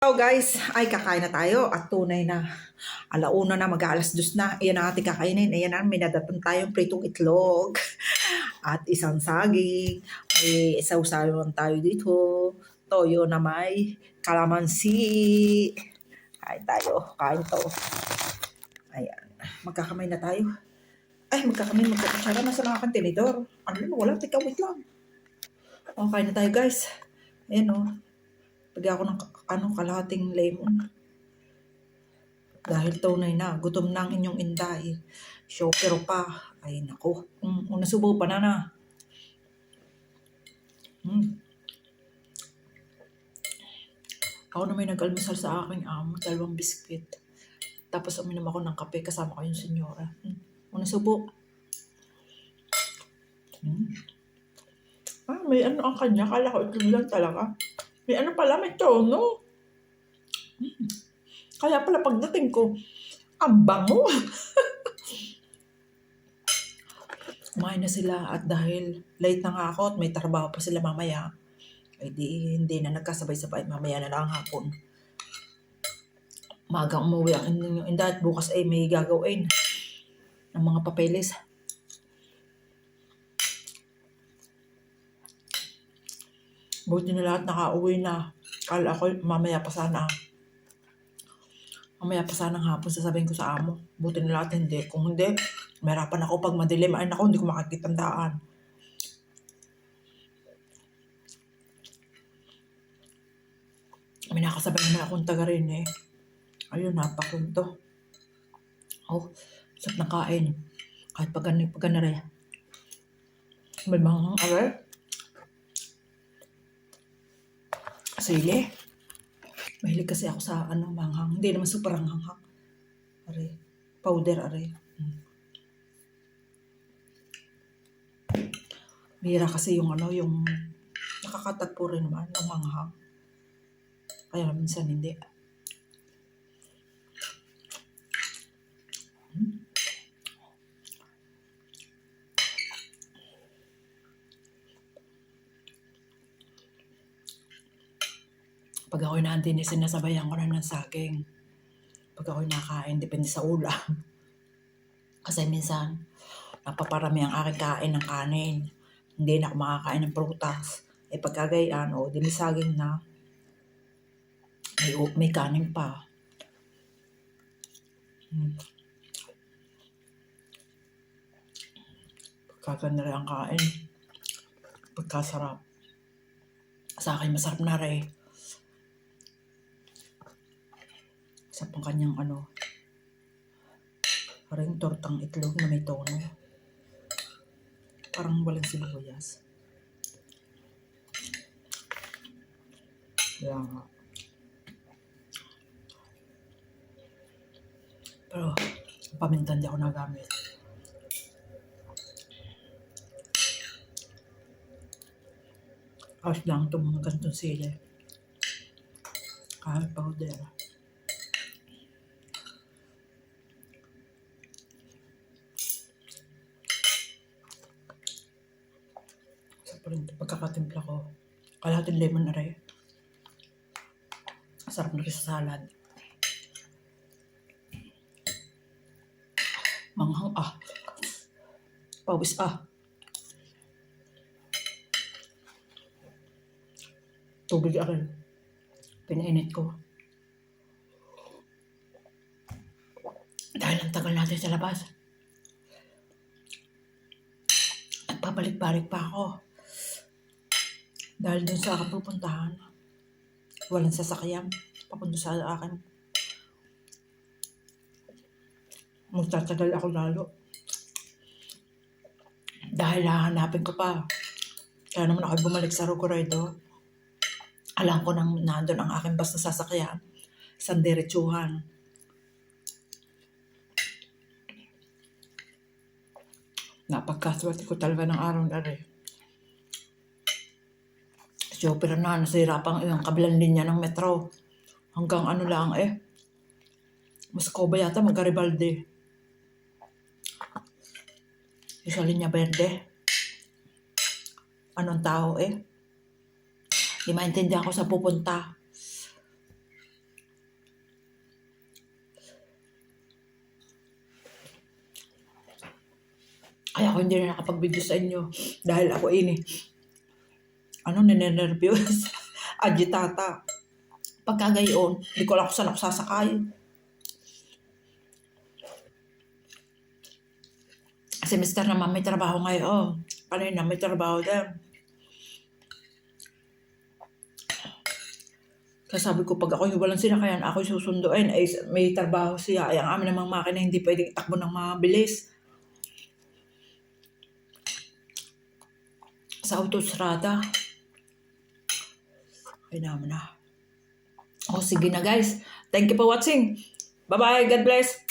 Hello guys, ay kakain na tayo at tunay na alauna na mag-aalas 2 na. Ayan ang ating kakainin. Ayan na, minadatan tayong pritong itlog at isang saging. May sausawan tayo dito. Toyo na may kalamansi. Kain tayo, kain to. Ayan, magkakamay na tayo. Ay, magkakatsara na sa mga kantinidor. Ano na, wala, tika, wait lang. O, kain na tayo guys. Ayan o. Lagyan ako ng kalahating lemon. Dahil tunay na, gutom na ang inyong inday. Pero pa, ay nako. Nasubo pa na. Ako na may nag-almusal sa aking amo, 2 biskwit. Tapos uminom ako ng kape kasama ko yung senyora. Nasubo. May ano ang kanya, kala ko ito lang talaga. May ano pala, may tono. Kaya pala pagdating ko, ang bango. Kumain na sila at dahil late na nga ako at may trabaho pa sila mamaya, ay hindi na nagkasabay-sabay. Mamaya na lang hapon. Magang umuwi ang inyong inday at bukas ay may gagawin ng mga papeles. Buti na lahat nakauwi na. Kala ko mamaya pa sana ng hapon sasabihin ko sa amo. Buti na lahat hindi. Kung hindi, mahirapan ako pag madilim. Ay naku, hindi ko makikita ang daan. May nakasabay na akong taga rin eh. Ayun, napakunto. Oh, sarap na kain. Kahit pag ganare. May mga aray. Sili. Mahilig kasi ako sa manghang. Hindi naman super hanghang. Are. Powder are. Bira kasi yung nakakatagpo rin naman ng manghang. Kaya minsan hindi. Pag ako'y nandun, sinasabayan ko na ng saging. Pag ako'y nakain, depende sa ulam. Kasi minsan, napaparami ang aking kain ng kanin. Hindi na ako makakain ng prutas. Pagkagayaan, may saging na. May kanin pa. Pagkaganda rin ang kain. Pagkasarap. Sa akin, masarap na rin. Sa pang kanyang parang tortang itlog na may tono. Parang walang sibuyas. Kaya nga. Pero, pamintan di ako nagamit. Ayos lang itong mga gantong sili. Kahit powder. Pagkakatimpla ko, kalahating lemon na rin. Sarap na rin sa salad. Manghang pawis tubig rin. Pinainit ko. Dahil ang tagal natin sa labas. At pabalik-balik pa ako. Dahil dun sa aking pupuntahan, walang sasakyan. Papunta sa akin. Magtatagal ako lalo. Dahil hahanapin ko pa. Kaya naman ako bumalik sa Rogoredo. Alam ko nang nandun ang aking bus na sasakyan. Isang diretsuhan. Napagkaswerte ko talaga ng araw na rin. Pero nasira pang yung kabilang linya ng metro. Hanggang lang Moscow yata, Garibaldi. Yung sa linya verde. Anong tao Di maintindihan ko sa pupunta. Kaya ako hindi na nakapag-video sa inyo. Dahil ako ninenervyos. Agitata. Pagka gayon, hindi ko lang kung saan ako sasakay. Kasi mister naman may trabaho ngayon. Kanina may trabaho din. Kaya sabi ko, pag ako yung walang sinakayan, ako yung susunduin, ay may trabaho siya. Ay, ang amin namang makina hindi pwedeng itakbo ng mabilis. Sa autostrada. Ay naman na. O, sige na guys. Thank you for watching. Bye-bye. God bless.